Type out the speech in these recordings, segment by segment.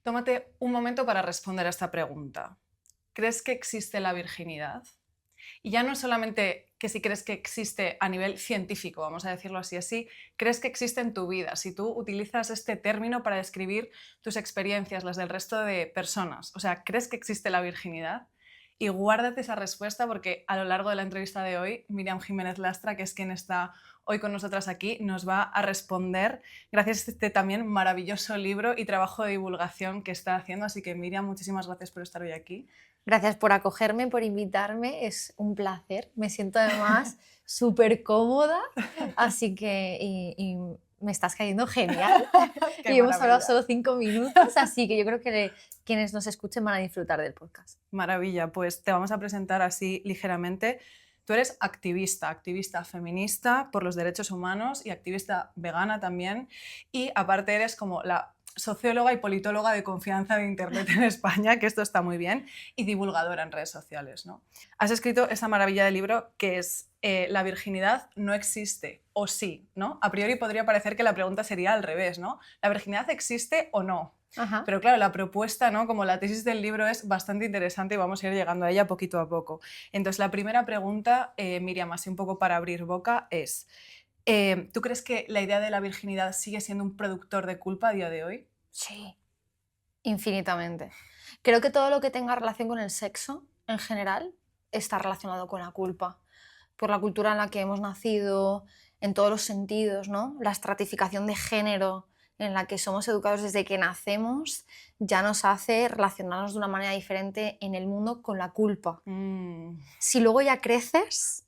Tómate un momento para responder a esta pregunta. ¿Crees que existe la virginidad? Y ya no solamente que si crees que existe a nivel científico, vamos a decirlo así, crees que existe en tu vida, si tú utilizas este término para describir tus experiencias, las del resto de personas. O sea, ¿crees que existe la virginidad? Y guárdate esa respuesta porque a lo largo de la entrevista de hoy, Miriam Jiménez Lastra, que es quien está hoy con nosotras aquí, nos va a responder gracias a este también maravilloso libro y trabajo de divulgación que está haciendo. Así que Miriam, muchísimas gracias por estar hoy aquí. Gracias por acogerme, por invitarme, es un placer. Me siento además súper cómoda, así que y me estás cayendo genial. Qué Y hemos hablado maravilla. solo 5 minutos, así que yo creo que quienes nos escuchen van a disfrutar del podcast. Maravilla, pues te vamos a presentar así ligeramente. Tú eres activista, activista feminista por los derechos humanos y activista vegana también. Y aparte eres como la socióloga y politóloga de confianza de Internet en España, que esto está muy bien, y divulgadora en redes sociales, ¿no? Has escrito esa maravilla de libro que es La virginidad no existe, o sí, ¿no? A priori podría parecer que la pregunta sería al revés, ¿no? ¿La virginidad existe o no? Ajá. Pero claro, la propuesta, ¿no? Como la tesis del libro es bastante interesante y vamos a ir llegando a ella poquito a poco. Entonces, la primera pregunta, Miriam, así un poco para abrir boca, es, ¿tú crees que la idea de la virginidad sigue siendo un productor de culpa a día de hoy? Sí, infinitamente. Creo que todo lo que tenga relación con el sexo, en general, está relacionado con la culpa. Por la cultura en la que hemos nacido, en todos los sentidos, ¿no? La estratificación de género en la que somos educados desde que nacemos ya nos hace relacionarnos de una manera diferente en el mundo con la culpa. Si luego ya creces,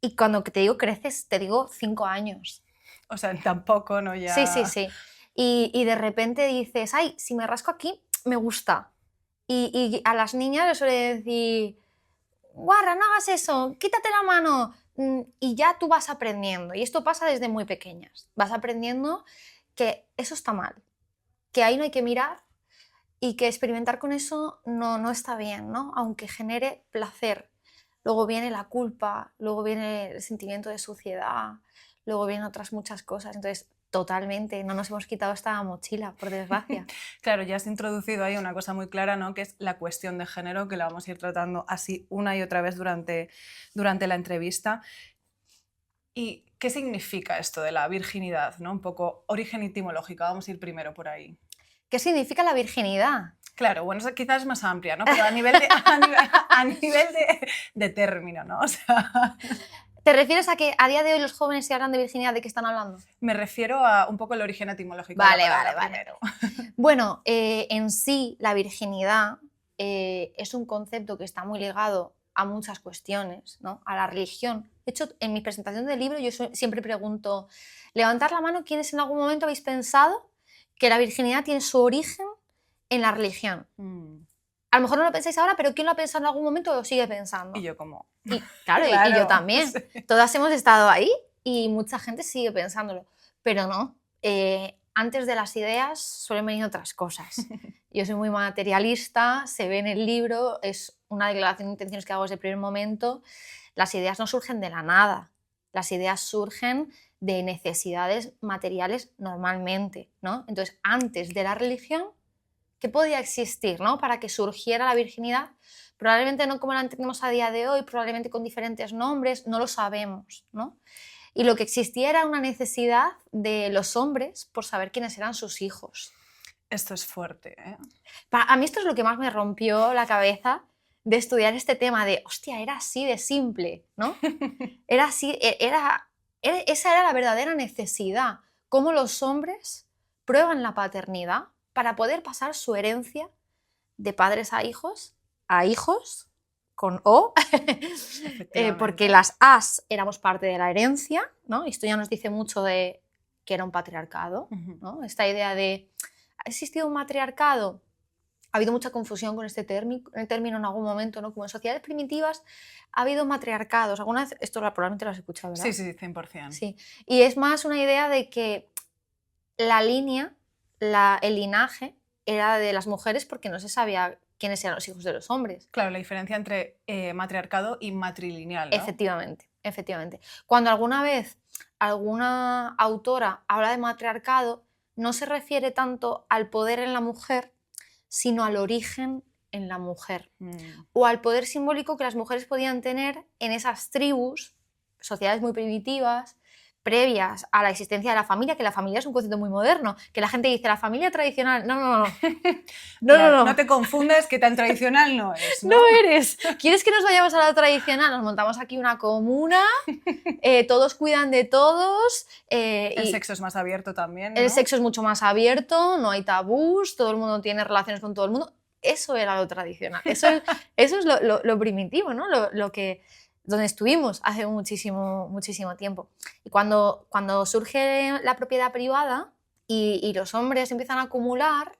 y cuando te digo creces, te digo 5 años. O sea, tampoco, ¿no? Ya... Sí, sí, sí. Y de repente dices, ay, si me rasco aquí, me gusta. Y a las niñas les suele decir, guarra, no hagas eso, quítate la mano. Y ya tú vas aprendiendo. Y esto pasa desde muy pequeñas. Vas aprendiendo que eso está mal, que ahí no hay que mirar y que experimentar con eso no está bien, ¿no? Aunque genere placer. Luego viene la culpa, luego viene el sentimiento de suciedad, luego vienen otras muchas cosas. Entonces, totalmente, no nos hemos quitado esta mochila, por desgracia. Claro, ya has introducido ahí una cosa muy clara, ¿no? Que es la cuestión de género, que la vamos a ir tratando así una y otra vez durante la entrevista. ¿Y qué significa esto de la virginidad, ¿no? Un poco origen etimológico, vamos a ir primero por ahí. ¿Qué significa la virginidad? Claro, bueno, eso quizás es más amplia, ¿no? Pero a nivel de, a nivel de término, ¿no? O sea, ¿Te refieres a que a día de hoy los jóvenes si hablan de virginidad, de qué están hablando? me refiero a un poco el origen etimológico de la Vale, palabra vale, vale. primero. Bueno, en sí la virginidad es un concepto que está muy ligado a muchas cuestiones, ¿no? A la religión. De hecho, en mi presentación del libro yo siempre pregunto, levantad la mano quienes en algún momento habéis pensado que la virginidad tiene su origen en la religión. A lo mejor no lo pensáis ahora, pero ¿quién lo ha pensado en algún momento o lo sigue pensando? Y yo como... Y, claro, Claro, y yo también. sí. Todas hemos estado ahí y mucha gente sigue pensándolo. Pero no, antes de las ideas suelen venir otras cosas. Yo soy muy materialista, se ve en el libro, es una declaración de intenciones que hago desde el primer momento. Las ideas no surgen de la nada, las ideas surgen de necesidades materiales normalmente, ¿no? Entonces, antes de la religión, ¿qué podía existir, ¿no? Para que surgiera la virginidad? Probablemente no como la entendemos a día de hoy, probablemente con diferentes nombres, no lo sabemos, ¿no? Y lo que existía era una necesidad de los hombres por saber quiénes eran sus hijos. Esto es fuerte, ¿eh? A mí esto es lo que más me rompió la cabeza de estudiar este tema de, hostia, era así de simple, ¿no? Era así, esa era la verdadera necesidad, cómo los hombres prueban la paternidad para poder pasar su herencia de padres a hijos con O, porque las As éramos parte de la herencia, ¿no? Esto ya nos dice mucho de que era un patriarcado, ¿no? Esta idea de, ¿ha existido un matriarcado? Ha habido mucha confusión con este término en algún momento, ¿no? Como en sociedades primitivas ha habido matriarcados. ¿Alguna vez? Esto probablemente lo has escuchado, ¿verdad? Sí, sí, 100%. Sí. Y es más una idea de que la línea, el linaje, era de las mujeres porque no se sabía quiénes eran los hijos de los hombres. Claro, la diferencia entre matriarcado y matrilineal, ¿no? Efectivamente, efectivamente. Cuando alguna vez alguna autora habla de matriarcado, no se refiere tanto al poder en la mujer, sino al origen en la mujer, Mm. o al poder simbólico que las mujeres podían tener en esas tribus, sociedades muy primitivas, previas a la existencia de la familia, que la familia es un concepto muy moderno, que la gente dice la familia tradicional, no. No te confundas, que tan tradicional no es, ¿no? No eres. ¿Quieres que nos vayamos a la tradicional? Nos montamos aquí una comuna, todos cuidan de todos. El Y sexo es más abierto también, ¿no? el sexo es mucho más abierto, no hay tabús, todo el mundo tiene relaciones con todo el mundo. Eso era lo tradicional. Eso es lo primitivo, ¿no? Donde estuvimos hace muchísimo tiempo. Y cuando surge la propiedad privada y los hombres empiezan a acumular,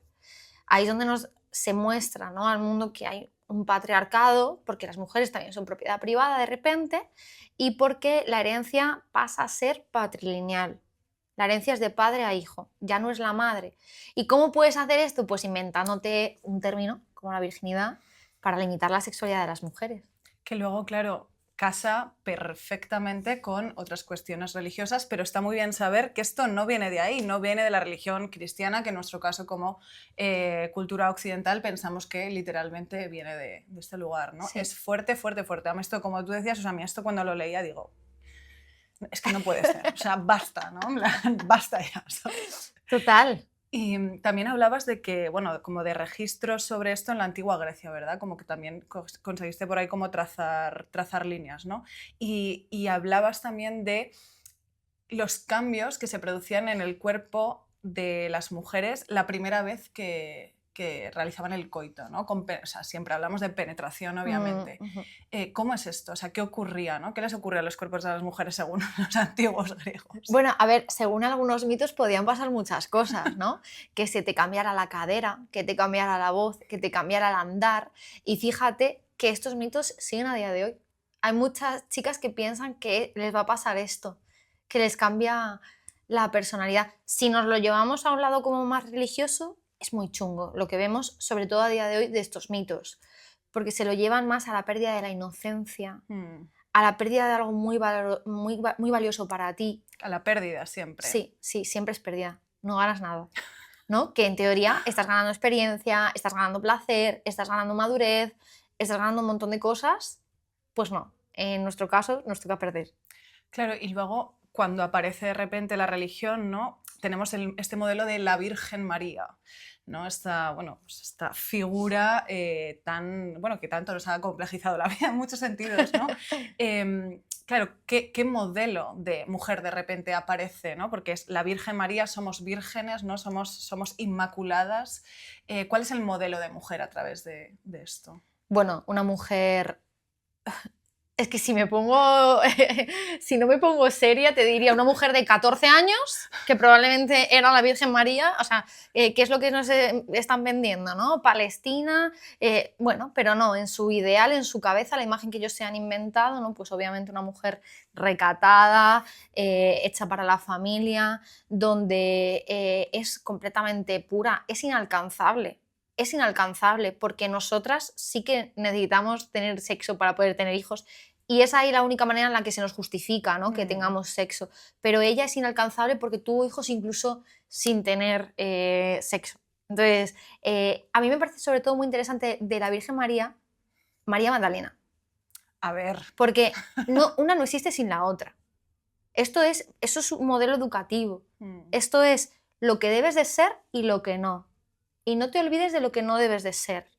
ahí es donde se muestra, ¿no?, al mundo que hay un patriarcado, porque las mujeres también son propiedad privada de repente, y porque la herencia pasa a ser patrilineal. La herencia es de padre a hijo, ya no es la madre. ¿Y cómo puedes hacer esto? Pues inventándote un término como la virginidad para limitar la sexualidad de las mujeres. Que luego, claro, casa perfectamente con otras cuestiones religiosas, pero está muy bien saber que esto no viene de ahí, no viene de la religión cristiana, que en nuestro caso como cultura occidental pensamos que literalmente viene de este lugar, ¿no? Sí. Es fuerte. A mí esto, como tú decías, o sea, a mí esto cuando lo leía digo, es que no puede ser, o sea, basta, ¿no? Basta ya, ¿sabes? Total. Y también hablabas de que, bueno, como de registros sobre esto en la antigua Grecia, ¿verdad? Como que también conseguiste por ahí como trazar líneas, ¿no? Y hablabas también de los cambios que se producían en el cuerpo de las mujeres la primera vez que realizaban el coito, ¿no? O sea, siempre hablamos de penetración, obviamente. ¿Cómo es esto? O sea, ¿qué ocurría, ¿no? ¿Qué les ocurría a los cuerpos de las mujeres según los antiguos griegos? Bueno, a ver, según algunos mitos podían pasar muchas cosas, ¿no? Que se te cambiara la cadera, que te cambiara la voz, que te cambiara el andar. Y fíjate que estos mitos siguen a día de hoy. Hay muchas chicas que piensan que les va a pasar esto, que les cambia la personalidad. Si nos lo llevamos a un lado como más religioso, es muy chungo lo que vemos, sobre todo a día de hoy, de estos mitos, porque se lo llevan más a la pérdida de la inocencia, a la pérdida de algo muy valioso para ti. A la pérdida siempre. Sí, siempre es pérdida, no ganas nada, ¿no? Que en teoría estás ganando experiencia, estás ganando placer, estás ganando madurez, estás ganando un montón de cosas, pues no, en nuestro caso nos toca perder. Claro, y luego cuando aparece de repente la religión, ¿no? Tenemos este modelo de la Virgen María, ¿no? Esta figura que tanto nos ha complejizado la vida en muchos sentidos, ¿no? Claro, ¿qué modelo de mujer de repente aparece, ¿no? Porque es la Virgen María, somos vírgenes, ¿no? Somos inmaculadas. ¿Cuál es el modelo de mujer a través de esto? Bueno, una mujer... Es que si no me pongo seria, te diría una mujer de 14 años, que probablemente era la Virgen María, o sea, ¿qué es lo que nos están vendiendo, ¿no? Palestina, bueno, pero no, en su ideal, en su cabeza, la imagen que ellos se han inventado, ¿no? Pues obviamente una mujer recatada, hecha para la familia, donde es completamente pura, es inalcanzable. Es inalcanzable porque nosotras sí que necesitamos tener sexo para poder tener hijos y es ahí la única manera en la que se nos justifica, ¿no? Que tengamos sexo. Pero ella es inalcanzable porque tuvo hijos incluso sin tener sexo. Entonces, a mí me parece sobre todo muy interesante de la Virgen María, María Magdalena. A ver. Porque una no existe sin la otra. Eso es un modelo educativo. Esto es lo que debes de ser y lo que no. Y no te olvides de lo que no debes de ser.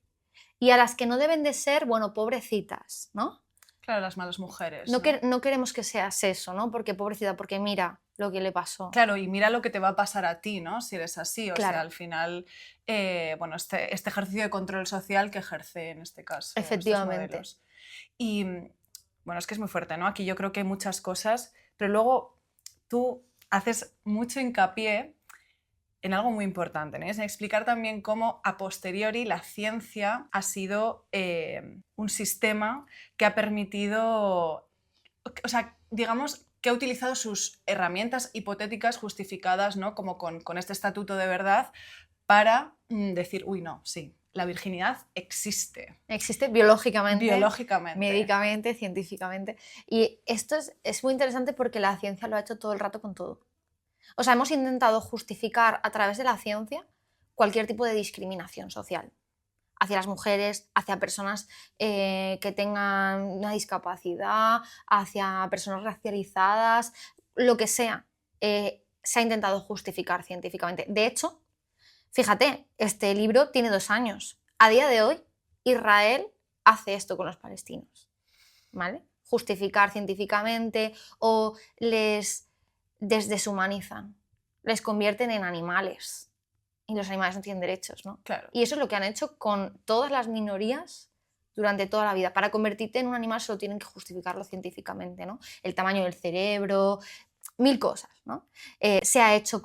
Y a las que no deben de ser, bueno, pobrecitas, ¿no? Claro, las malas mujeres. No queremos que seas eso, ¿no? Porque pobrecita, porque mira lo que le pasó. Claro, y mira lo que te va a pasar a ti, ¿no? Si eres así. O Claro. sea, al final, bueno, este ejercicio de control social que ejerce en este caso. Efectivamente. Y bueno, es que es muy fuerte, ¿no? Aquí yo creo que hay muchas cosas, pero luego tú haces mucho hincapié en algo muy importante, ¿no? Es en explicar también cómo a posteriori la ciencia ha sido un sistema que ha permitido, o sea, digamos que ha utilizado sus herramientas hipotéticas justificadas, ¿no? Como con este estatuto de verdad para decir, uy, no, sí, la virginidad existe. Existe biológicamente, Biológicamente. médicamente, científicamente. Y esto es muy interesante porque la ciencia lo ha hecho todo el rato con todo. O sea, hemos intentado justificar a través de la ciencia cualquier tipo de discriminación social. hacia las mujeres, hacia personas que tengan una discapacidad, hacia personas racializadas, lo que sea, se ha intentado justificar científicamente. De hecho, fíjate, este libro tiene 2 años. A día de hoy, Israel hace esto con los palestinos, ¿vale? Justificar científicamente o les deshumanizan, les convierten en animales. Y los animales no tienen derechos, ¿no? Claro. Y eso es lo que han hecho con todas las minorías durante toda la vida. Para convertirte en un animal solo tienen que justificarlo científicamente, ¿no? El tamaño del cerebro, 1000 cosas, ¿no? Se ha hecho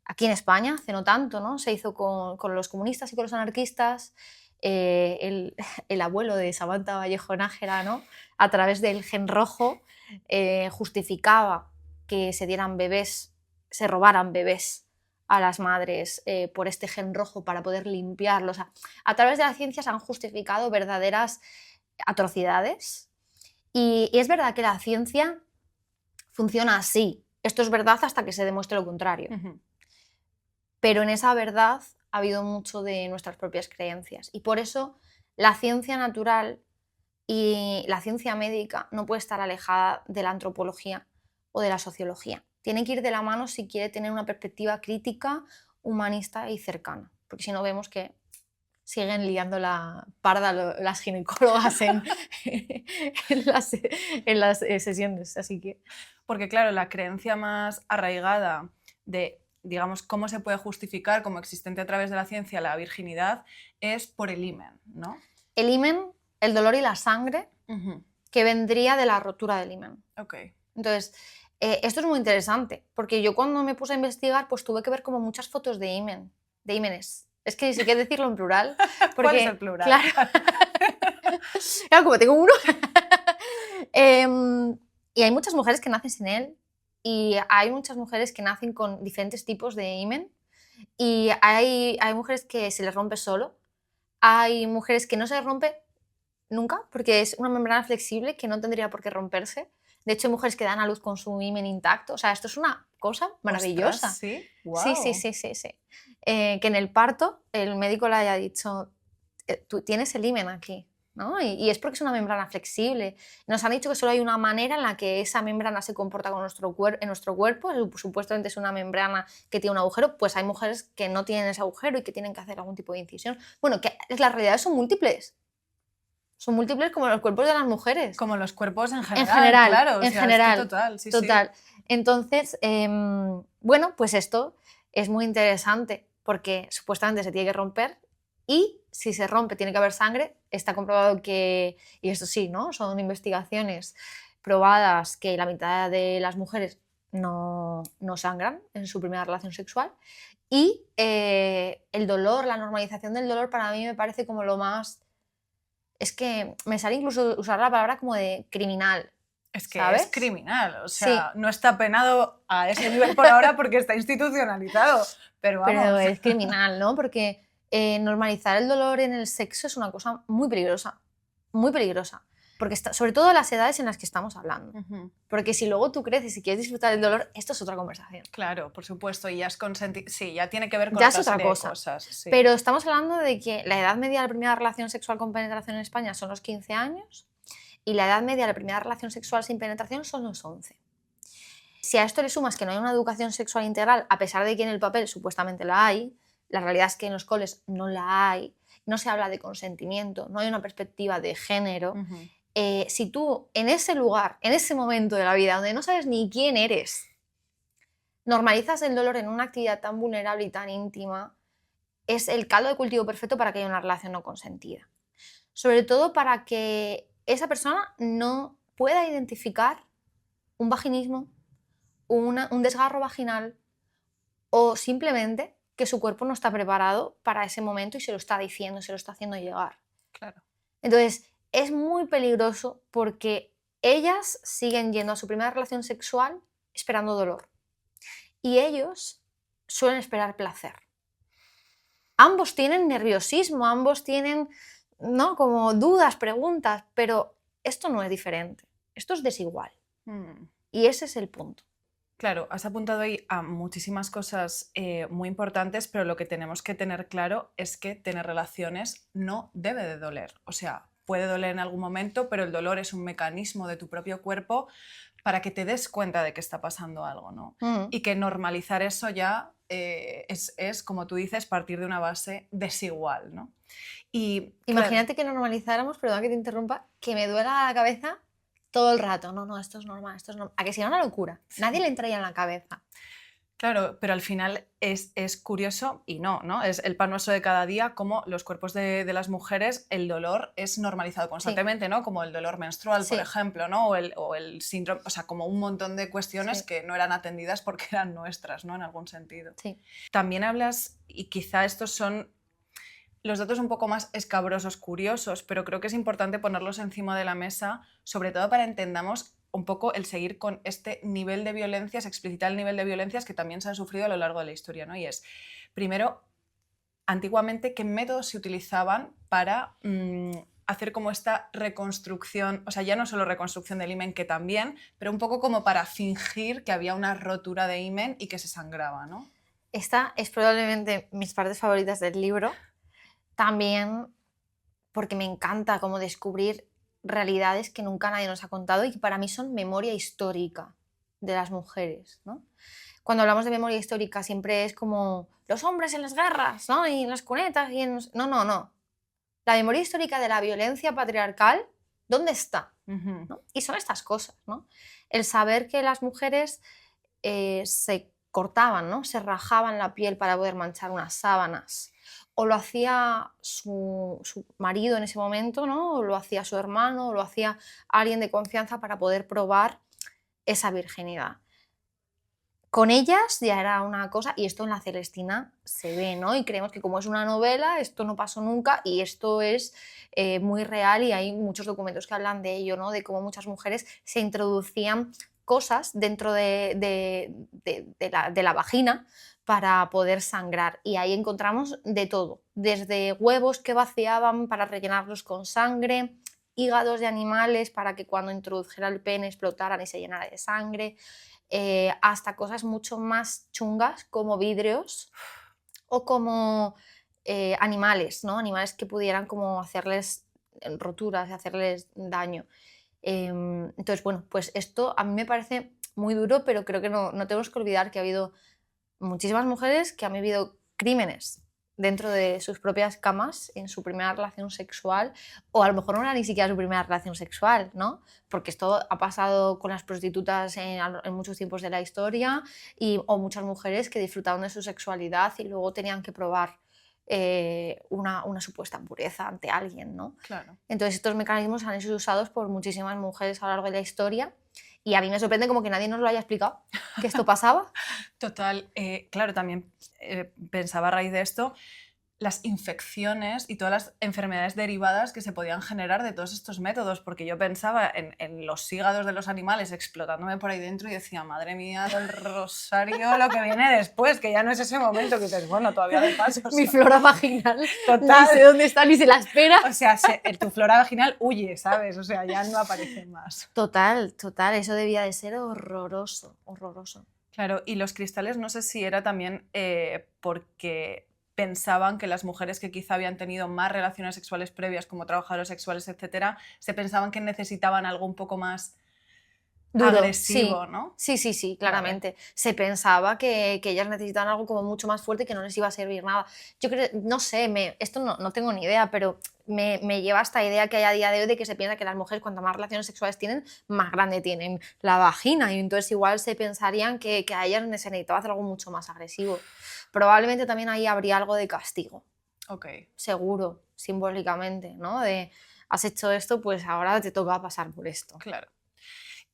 aquí en España, hace no tanto, ¿no? Se hizo con los comunistas y con los anarquistas. El abuelo de Samantha Vallejo Nájera, ¿no? A través del gen rojo justificaba que se dieran bebés, se robaran bebés a las madres por este gen rojo para poder limpiarlos. A través de la ciencia se han justificado verdaderas atrocidades y es verdad que la ciencia funciona así. Esto es verdad hasta que se demuestre lo contrario. Pero en esa verdad ha habido mucho de nuestras propias creencias y por eso la ciencia natural y la ciencia médica no puede estar alejada de la antropología o de la sociología. Tiene que ir de la mano si quiere tener una perspectiva crítica, humanista y cercana, porque si no vemos que siguen liando la parda las ginecólogas en las sesiones, así que... Porque claro, la creencia más arraigada de, digamos, cómo se puede justificar como existente a través de la ciencia la virginidad es por el himen, ¿no? El himen, el dolor y la sangre, que vendría de la rotura del himen. Okay. Entonces, esto es muy interesante, porque yo cuando me puse a investigar, pues tuve que ver como muchas fotos de himenes. Es que ni siquiera decirlo en plural. Porque, ¿cuál es el plural? Claro, claro, como tengo uno. Y hay muchas mujeres que nacen sin él, y hay muchas mujeres que nacen con diferentes tipos de himen, y hay mujeres que se les rompe solo, hay mujeres que no se les rompe nunca, porque es una membrana flexible que no tendría por qué romperse. De hecho, hay mujeres que dan a luz con su himen intacto. O sea, esto es una cosa maravillosa. Ostras, ¿sí? Wow. Sí. Que en el parto el médico le haya dicho, tú tienes el himen aquí, ¿no? Y es porque es una membrana flexible. Nos han dicho que solo hay una manera en la que esa membrana se comporta con en nuestro cuerpo. Supuestamente es una membrana que tiene un agujero. Pues hay mujeres que no tienen ese agujero y que tienen que hacer algún tipo de incisión. Bueno, que las realidades son múltiples. Son múltiples como los cuerpos de las mujeres. Como los cuerpos en general, claro. En general. Total, sí, total. Sí. Entonces, bueno, pues esto es muy interesante porque supuestamente se tiene que romper y si se rompe tiene que haber sangre. Está comprobado que, y esto sí, ¿no? Son investigaciones probadas que la mitad de las mujeres no sangran en su primera relación sexual. Y el dolor, la normalización del dolor para mí me parece como lo más... Es que me sale incluso usar la palabra como de criminal. Es que ¿sabes? Es criminal, o sea, sí. No está penado a ese nivel por ahora porque está institucionalizado, pero vamos. Pero es criminal, ¿no? Porque normalizar el dolor en el sexo es una cosa muy peligrosa, porque sobre todo las edades en las que estamos hablando. Porque si luego tú creces y quieres disfrutar del dolor, esto es otra conversación. Claro, por supuesto, y ya es sí, ya tiene que ver con ya otra es otra serie cosa. De cosas. Sí. Pero estamos hablando de que la edad media de la primera relación sexual con penetración en España son los 15 años y la edad media de la primera relación sexual sin penetración son los 11. Si a esto le sumas que no hay una educación sexual integral, a pesar de que en el papel supuestamente la hay, la realidad es que en los coles no la hay, no se habla de consentimiento, no hay una perspectiva de género. Si tú en ese lugar, en ese momento de la vida donde no sabes ni quién eres, normalizas el dolor en una actividad tan vulnerable y tan íntima, es el caldo de cultivo perfecto para que haya una relación no consentida. Sobre todo para que esa persona no pueda identificar un vaginismo, un desgarro vaginal o simplemente que su cuerpo no está preparado para ese momento y se lo está diciendo, se lo está haciendo llegar. Claro. Entonces, es muy peligroso porque ellas siguen yendo a su primera relación sexual esperando dolor y ellos suelen esperar placer. Ambos tienen nerviosismo, ambos tienen, ¿no?, como dudas, preguntas, pero esto no es diferente, esto es desigual. Y ese es el punto. Claro, has apuntado ahí a muchísimas cosas muy importantes, pero lo que tenemos que tener claro es que tener relaciones no debe de doler. O sea, puede doler en algún momento, pero el dolor es un mecanismo de tu propio cuerpo para que te des cuenta de que está pasando algo, ¿no? Mm. Y que normalizar eso ya es, como tú dices, partir de una base desigual, ¿no? Y claro, Imagínate que normalizáramos, perdón que te interrumpa, que me duela la cabeza todo el rato. No, no, esto es normal, esto es normal. A que sea una locura. Nadie le entraría en la cabeza. claro, pero al final es curioso y no, es el pan nuestro de cada día como los cuerpos de las mujeres, el dolor es normalizado Sí, constantemente, ¿no? Como el dolor menstrual, por sí, ejemplo, ¿no? O el síndrome, o sea, como un montón de cuestiones sí, que no eran atendidas porque eran nuestras, ¿no? En algún sentido. sí. También hablas, y quizá estos son los datos un poco más escabrosos, curiosos, pero creo que es importante ponerlos encima de la mesa, sobre todo para entendamos un poco el seguir con este nivel de violencias, explicitar el nivel de violencias que también se han sufrido a lo largo de la historia, ¿no? Y es, primero, antiguamente, ¿qué métodos se utilizaban para hacer como esta reconstrucción? O sea, ya no solo reconstrucción del himen, que también, pero un poco como para fingir que había una rotura de himen y que se sangraba, ¿no? Esta es probablemente mis partes favoritas del libro. También porque me encanta como descubrir realidades que nunca nadie nos ha contado y que para mí son memoria histórica de las mujeres, ¿no? Cuando hablamos de memoria histórica siempre es como los hombres en las guerras, ¿no? Y en las cunetas y en... No, no, no. La memoria histórica de la violencia patriarcal, ¿dónde está? Ujú. ¿No? Y son estas cosas, ¿no? El saber que las mujeres se cortaban, ¿no? Se rajaban la piel para poder manchar unas sábanas. O lo hacía su marido en ese momento, ¿no? O lo hacía su hermano, o lo hacía alguien de confianza para poder probar esa virginidad. Con ellas ya era una cosa, y esto en la Celestina se ve, ¿no? Y creemos que como es una novela, esto no pasó nunca y esto es muy real y hay muchos documentos que hablan de ello, ¿no? De cómo muchas mujeres se introducían cosas dentro de la vagina para poder sangrar. Y ahí encontramos de todo, desde huevos que vaciaban para rellenarlos con sangre, hígados de animales para que cuando introdujera el pene explotaran y se llenara de sangre, hasta cosas mucho más chungas como vidrios o como animales, ¿no? Animales que pudieran como hacerles roturas y hacerles daño. Entonces, bueno, pues esto a mí me parece muy duro, pero creo que no tenemos que olvidar que ha habido muchísimas mujeres que han vivido crímenes dentro de sus propias camas en su primera relación sexual, o a lo mejor no era ni siquiera su primera relación sexual, ¿no? Porque esto ha pasado con las prostitutas en muchos tiempos de la historia, o muchas mujeres que disfrutaban de su sexualidad y luego tenían que probar una supuesta pureza ante alguien, ¿no? Claro. Entonces estos mecanismos han sido usados por muchísimas mujeres a lo largo de la historia y a mí me sorprende como que nadie nos lo haya explicado, que esto pasaba. Total, claro, también pensaba a raíz de esto las infecciones y todas las enfermedades derivadas que se podían generar de todos estos métodos, porque yo pensaba en los hígados de los animales explotándome por ahí dentro y decía, madre mía del rosario, lo que viene después, que ya no es ese momento que dices, bueno, todavía hay pasos. Mi flora vaginal, Total. ni sé dónde está, ni se la espera. O sea, tu flora vaginal huye, ¿sabes? O sea, ya no aparece más. Total, total, eso debía de ser horroroso, horroroso. Claro, y los cristales no sé si era también porque pensaban que las mujeres que quizá habían tenido más relaciones sexuales previas como trabajadoras sexuales, etcétera, se pensaban que necesitaban algo un poco más Duro, agresivo, sí. ¿no? Sí, claramente. Vale. Se pensaba que ellas necesitaban algo como mucho más fuerte y que no les iba a servir nada. Yo creo, no sé, esto no tengo ni idea, pero me lleva a esta idea que hay a día de hoy de que se piensa que las mujeres cuanto más relaciones sexuales tienen, más grande tienen la vagina y entonces igual se pensarían que a ellas se necesitaba hacer algo mucho más agresivo. Probablemente también ahí habría algo de castigo. Ok. Seguro, simbólicamente, ¿no? De has hecho esto, pues ahora te toca pasar por esto. Claro.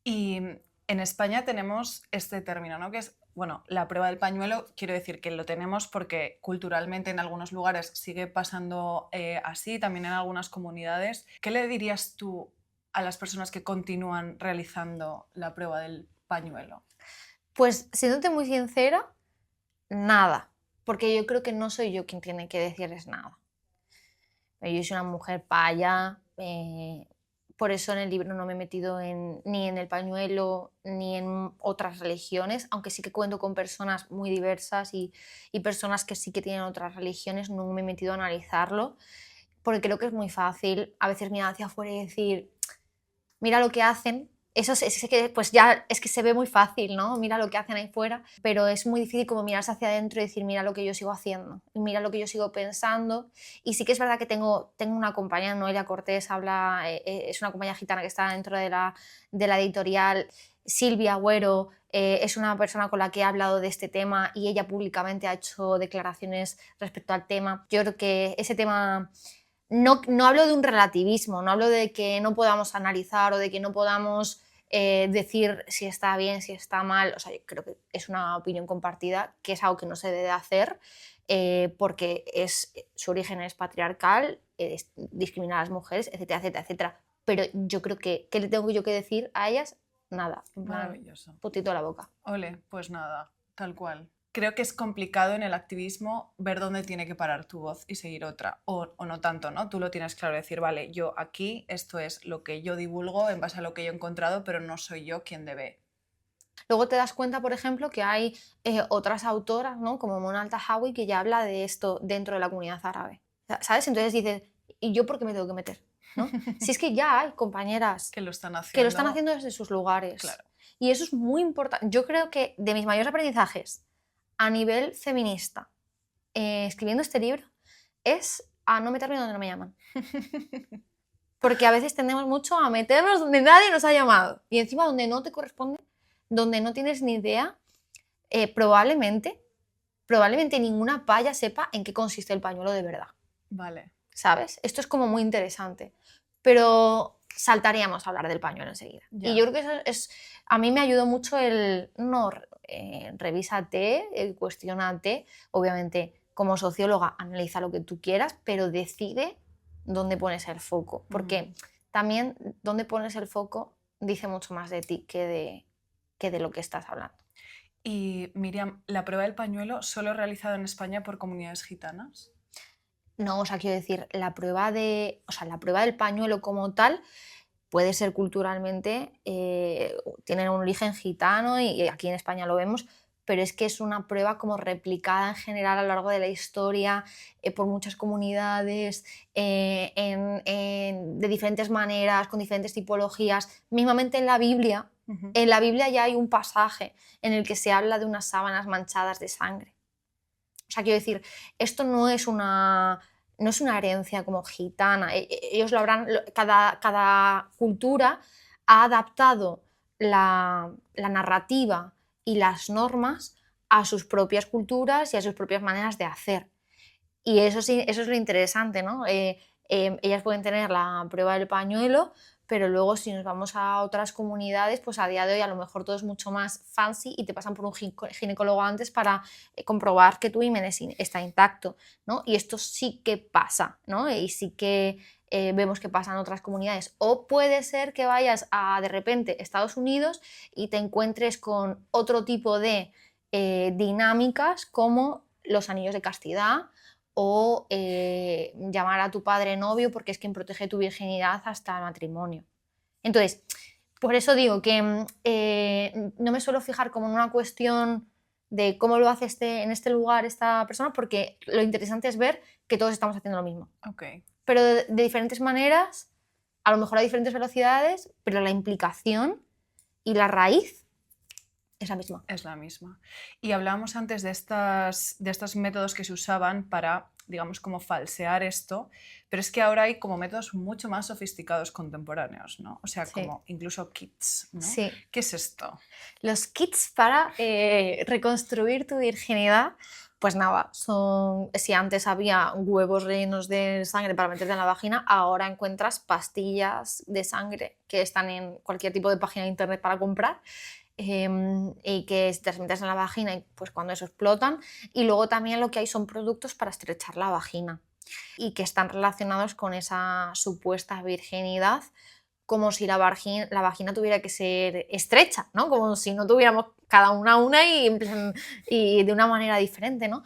Y en España tenemos este término, ¿no? Que es, bueno, la prueba del pañuelo, quiero decir que lo tenemos porque culturalmente en algunos lugares sigue pasando así, también en algunas comunidades. ¿Qué le dirías tú a las personas que continúan realizando la prueba del pañuelo? Pues, siéndote muy sincera, nada, porque yo creo que no soy yo quien tiene que decirles nada. Yo soy una mujer paya, Por eso en el libro no me he metido ni en el pañuelo ni en otras religiones, aunque sí que cuento con personas muy diversas y personas que sí que tienen otras religiones, no me he metido a analizarlo, porque creo que es muy fácil a veces mirar hacia afuera y decir, mira lo que hacen. Eso es que, pues ya es que se ve muy fácil, ¿no? Mira lo que hacen ahí fuera, pero es muy difícil como mirarse hacia adentro y decir, mira lo que yo sigo haciendo, y mira lo que yo sigo pensando. Y sí que es verdad que tengo una compañera, Noelia Cortés, es una compañera gitana que está dentro de la editorial. Silvia Agüero es una persona con la que he hablado de este tema y ella públicamente ha hecho declaraciones respecto al tema. Yo creo que ese tema... No hablo de un relativismo, no hablo de que no podamos analizar o de que no podamos decir si está bien, si está mal. O sea, yo creo que es una opinión compartida, que es algo que no se debe hacer porque su origen es patriarcal, discrimina a las mujeres, etcétera, etcétera, etcétera. Pero yo creo que, ¿qué le tengo yo que decir a ellas? Nada. Maravilloso. Putito a la boca. Ole, pues nada, tal cual. Creo que es complicado en el activismo ver dónde tiene que parar tu voz y seguir otra, o no tanto, ¿no? Tú lo tienes claro, decir, vale, yo aquí, esto es lo que yo divulgo en base a lo que yo he encontrado, pero no soy yo quien debe. Luego te das cuenta, por ejemplo, que hay otras autoras, ¿no? Como Mona Al-Tahawi, que ya habla de esto dentro de la comunidad árabe, ¿sabes? Entonces dices, ¿y yo por qué me tengo que meter? ¿No? Si es que ya hay compañeras que lo están haciendo desde sus lugares. Claro. Y eso es muy importante. Yo creo que de mis mayores aprendizajes a nivel feminista, escribiendo este libro, es a no meterme donde no me llaman. Porque a veces tendemos mucho a meternos donde nadie nos ha llamado. Y encima donde no te corresponde, donde no tienes ni idea, probablemente ninguna paya sepa en qué consiste el pañuelo de verdad. Vale. ¿Sabes? Esto es como muy interesante. Pero saltaríamos a hablar del pañuelo enseguida. Ya. Y yo creo que eso a mí me ayudó mucho el revísate, cuestiónate, obviamente como socióloga analiza lo que tú quieras, pero decide dónde pones el foco, porque también dónde pones el foco dice mucho más de ti que de lo que estás hablando. Y Miriam, ¿la prueba del pañuelo solo realizada en España por comunidades gitanas? No, o sea, quiero decir, la prueba del pañuelo como tal puede ser culturalmente, tiene un origen gitano y aquí en España lo vemos, pero es que es una prueba como replicada en general a lo largo de la historia por muchas comunidades, de diferentes maneras, con diferentes tipologías. Mismamente en la Biblia, ya hay un pasaje en el que se habla de unas sábanas manchadas de sangre. O sea, quiero decir, esto no es una herencia como gitana. Ellos lo habrán, cada cultura ha adaptado la narrativa y las normas a sus propias culturas y a sus propias maneras de hacer. Y eso es lo interesante, ¿no? Ellas pueden tener la prueba del pañuelo, pero luego si nos vamos a otras comunidades, pues a día de hoy a lo mejor todo es mucho más fancy y te pasan por un ginecólogo antes para comprobar que tu himen está intacto, ¿no? Y esto sí que pasa, ¿no? Y sí que vemos que pasa en otras comunidades. O puede ser que vayas a, de repente, Estados Unidos y te encuentres con otro tipo de dinámicas como los anillos de castidad, o llamar a tu padre novio porque es quien protege tu virginidad hasta el matrimonio. Entonces, por eso digo que no me suelo fijar como en una cuestión de cómo lo hace en este lugar esta persona, porque lo interesante es ver que todos estamos haciendo lo mismo. Okay. Pero de diferentes maneras, a lo mejor a diferentes velocidades, pero la implicación y la raíz es la misma. Es la misma. Y hablábamos antes de estos métodos que se usaban para, digamos, como falsear esto, pero es que ahora hay como métodos mucho más sofisticados contemporáneos, ¿no? O sea, como incluso kits, ¿no? Sí. ¿Qué es esto? Los kits para reconstruir tu virginidad, pues nada, si antes había huevos rellenos de sangre para meterte en la vagina, ahora encuentras pastillas de sangre que están en cualquier tipo de página de internet para comprar. Y que te las metes en la vagina y pues cuando eso explotan. Y luego también lo que hay son productos para estrechar la vagina y que están relacionados con esa supuesta virginidad, como si la vagina tuviera que ser estrecha, ¿no? Como si no tuviéramos cada una y de una manera diferente, ¿no?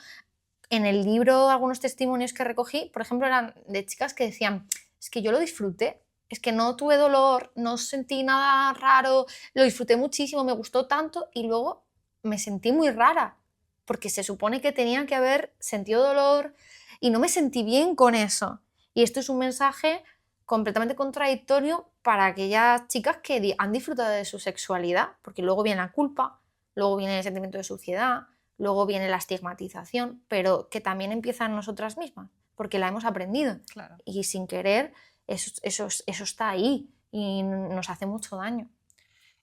En el libro algunos testimonios que recogí, por ejemplo, eran de chicas que decían, es que yo lo disfruté, es que no tuve dolor, no sentí nada raro, lo disfruté muchísimo, me gustó tanto y luego me sentí muy rara, porque se supone que tenía que haber sentido dolor y no me sentí bien con eso. Y esto es un mensaje completamente contradictorio para aquellas chicas que han disfrutado de su sexualidad, porque luego viene la culpa, luego viene el sentimiento de suciedad, luego viene la estigmatización, pero que también empieza en nosotras mismas, porque la hemos aprendido. Claro. Y sin querer, eso está ahí y nos hace mucho daño.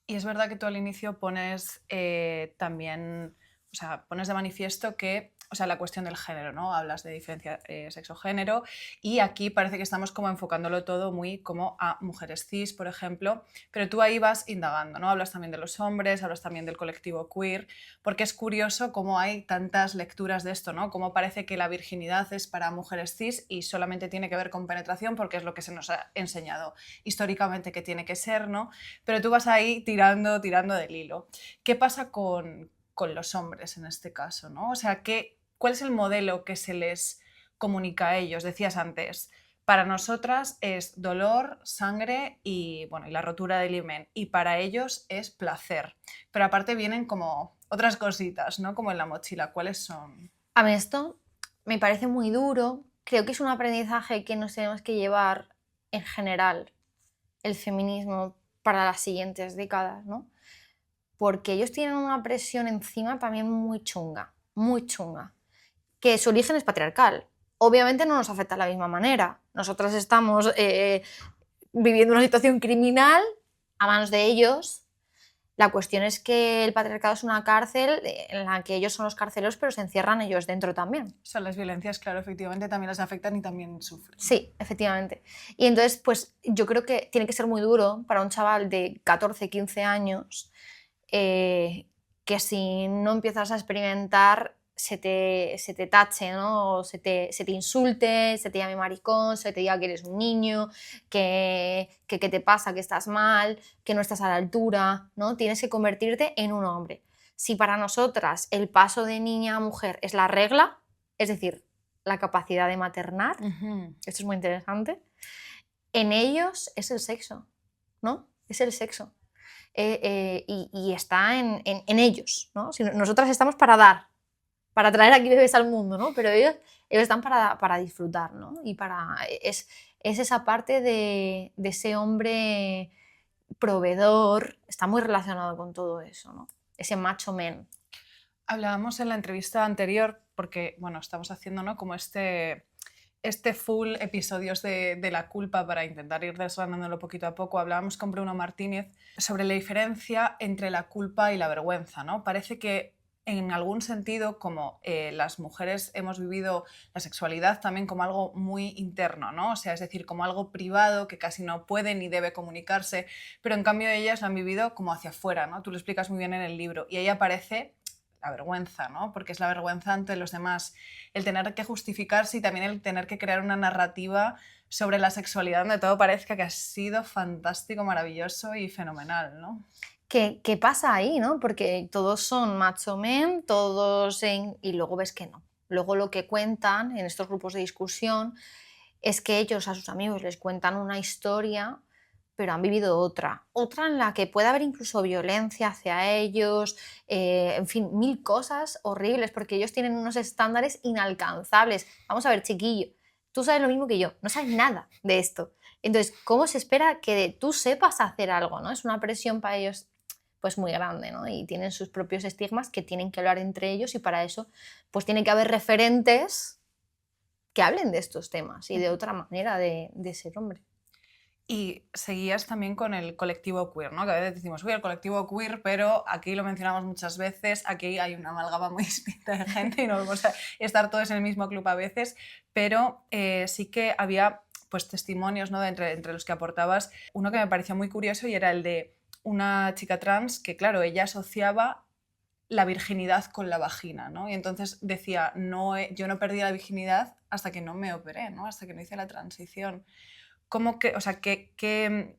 Y es verdad que tú al inicio pones también, o sea, pones de manifiesto que, o sea, la cuestión del género, ¿no? Hablas de diferencia sexo-género y aquí parece que estamos como enfocándolo todo muy como a mujeres cis, por ejemplo, pero tú ahí vas indagando, ¿no? Hablas también de los hombres, hablas también del colectivo queer, porque es curioso cómo hay tantas lecturas de esto, ¿no? Cómo parece que la virginidad es para mujeres cis y solamente tiene que ver con penetración porque es lo que se nos ha enseñado históricamente que tiene que ser, ¿no? Pero tú vas ahí tirando del hilo. ¿Qué pasa con los hombres en este caso, ¿no? O sea, ¿cuál es el modelo que se les comunica a ellos? Decías antes, para nosotras es dolor, sangre y, bueno, y la rotura del himen, y para ellos es placer. Pero aparte vienen como otras cositas, ¿no? Como en la mochila. ¿Cuáles son? A mí esto me parece muy duro, creo que es un aprendizaje que nos tenemos que llevar en general, el feminismo, para las siguientes décadas, ¿no? Porque ellos tienen una presión encima también muy chunga, que su origen es patriarcal. Obviamente no nos afecta de la misma manera. Nosotras estamos viviendo una situación criminal a manos de ellos. La cuestión es que el patriarcado es una cárcel en la que ellos son los carceleros, pero se encierran ellos dentro también. O sea, las violencias, claro, efectivamente también las afectan y también sufren. Sí, efectivamente. Y entonces, pues yo creo que tiene que ser muy duro para un chaval de 14, 15 años que si no empiezas a experimentar se te tache, ¿no? O se te insulte, se te llame maricón, se te diga que eres un niño, que qué te pasa, que estás mal, que no estás a la altura, ¿no? Tienes que convertirte en un hombre. Si para nosotras el paso de niña a mujer es la regla, es decir, la capacidad de maternar, esto es muy interesante, en ellos es el sexo, ¿no? Es el sexo. Y está en ellos, ¿no? Si nosotras estamos para dar, para traer aquí bebés al mundo, ¿no? Pero ellos están para disfrutar, ¿no? Y es esa parte de ese hombre proveedor, está muy relacionado con todo eso, ¿no? Ese macho men. Hablábamos en la entrevista anterior, porque, bueno, estamos haciendo, ¿no? Como este full episodios de la culpa para intentar ir desgranándolo poquito a poco. Hablábamos con Bruno Martínez sobre la diferencia entre la culpa y la vergüenza, ¿no? Parece que en algún sentido, como las mujeres hemos vivido la sexualidad también como algo muy interno, ¿no? O sea, es decir, como algo privado que casi no puede ni debe comunicarse, pero en cambio ellas lo han vivido como hacia afuera, ¿no? Tú lo explicas muy bien en el libro y ahí aparece la vergüenza, ¿no? Porque es la vergüenza ante los demás, el tener que justificarse y también el tener que crear una narrativa sobre la sexualidad donde todo parezca que ha sido fantástico, maravilloso y fenomenal, ¿no? ¿Qué pasa ahí, no? Porque todos son macho men, y luego ves que no. Luego lo que cuentan en estos grupos de discusión es que ellos a sus amigos les cuentan una historia, pero han vivido otra en la que puede haber incluso violencia hacia ellos, en fin, mil cosas horribles, porque ellos tienen unos estándares inalcanzables. Vamos a ver, chiquillo, tú sabes lo mismo que yo, no sabes nada de esto. Entonces, ¿cómo se espera que tú sepas hacer algo, ¿no? Es una presión para ellos pues muy grande, ¿no? Y tienen sus propios estigmas que tienen que hablar entre ellos y para eso pues tiene que haber referentes que hablen de estos temas y de otra manera de ser hombre. Y seguías también con el colectivo queer, ¿no? Que a veces decimos, uy, el colectivo queer, pero aquí lo mencionamos muchas veces, aquí hay una amalgama muy distinta de gente y no vamos a estar todos en el mismo club a veces, pero sí que había pues testimonios, ¿no? Entre los que aportabas, uno que me pareció muy curioso y era el de una chica trans que, claro, ella asociaba la virginidad con la vagina, ¿no? Y entonces decía, no, yo no perdí la virginidad hasta que no me operé, ¿no? Hasta que no hice la transición. ¿Qué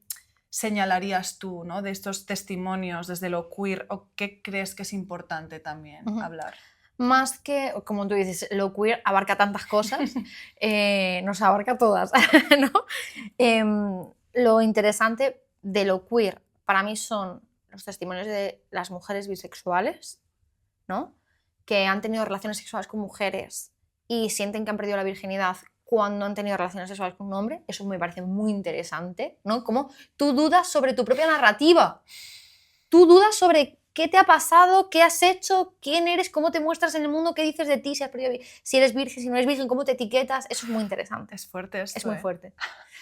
señalarías tú, ¿no? De estos testimonios desde lo queer o qué crees que es importante también hablar? Más que, como tú dices, lo queer abarca tantas cosas, nos abarca todas, ¿no? lo interesante de lo queer para mí son los testimonios de las mujeres bisexuales, ¿no? Que han tenido relaciones sexuales con mujeres y sienten que han perdido la virginidad cuando han tenido relaciones sexuales con un hombre. Eso me parece muy interesante, ¿no? Como tú dudas sobre tu propia narrativa. Tú dudas sobre qué te ha pasado, qué has hecho, quién eres, cómo te muestras en el mundo, qué dices de ti, si eres virgen, si no eres virgen, cómo te etiquetas. Eso es muy interesante. Es fuerte esto, Es muy fuerte.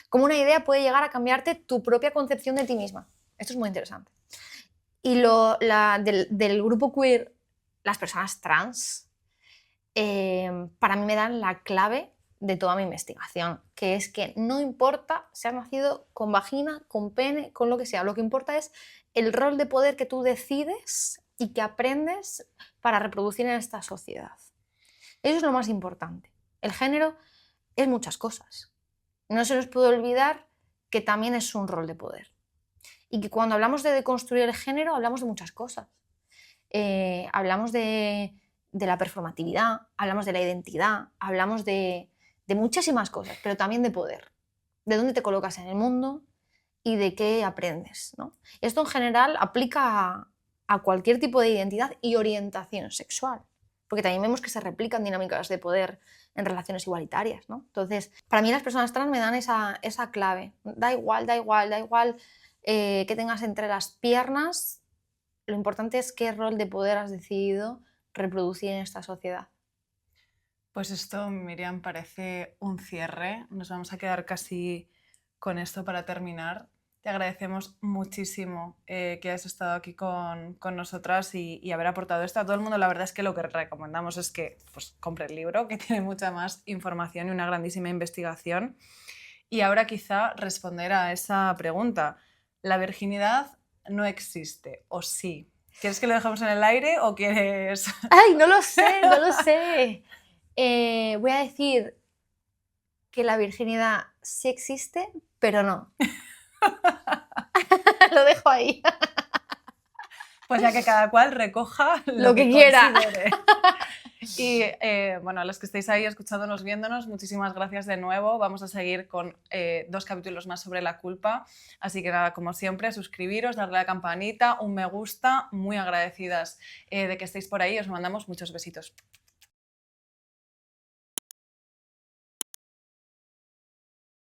Como una idea puede llegar a cambiarte tu propia concepción de ti misma. Esto es muy interesante. Y del grupo queer, las personas trans, para mí me dan la clave de toda mi investigación, que es que no importa si has nacido con vagina, con pene, con lo que sea, lo que importa es el rol de poder que tú decides y que aprendes para reproducir en esta sociedad. Eso es lo más importante. El género es muchas cosas. No se nos puede olvidar que también es un rol de poder. Y que cuando hablamos de deconstruir el género, hablamos de muchas cosas. Hablamos de la performatividad, hablamos de la identidad, hablamos de muchísimas cosas, pero también de poder. De dónde te colocas en el mundo y de qué aprendes, ¿no? Esto en general aplica a cualquier tipo de identidad y orientación sexual, porque también vemos que se replican dinámicas de poder en relaciones igualitarias, ¿no? Entonces, para mí las personas trans me dan esa clave. Da igual que tengas entre las piernas, lo importante es qué rol de poder has decidido reproducir en esta sociedad. Pues esto, Miriam, parece un cierre. Nos vamos a quedar casi con esto para terminar. Te agradecemos muchísimo que hayas estado aquí con nosotras y haber aportado esto a todo el mundo. La verdad es que lo que recomendamos es que pues, compre el libro, que tiene mucha más información y una grandísima investigación. Y ahora quizá responder a esa pregunta. ¿La virginidad no existe o sí? ¿Quieres que lo dejemos en el aire o quieres...? ¡Ay, no lo sé! Voy a decir que la virginidad sí existe, pero no. Lo dejo ahí. Pues ya que cada cual recoja lo que quiera. Considere. Y bueno, a los que estéis ahí escuchándonos, viéndonos, muchísimas gracias de nuevo. Vamos a seguir con 2 capítulos más sobre la culpa. Así que nada, como siempre, suscribiros, darle a la campanita, un me gusta. Muy agradecidas de que estéis por ahí. Os mandamos muchos besitos.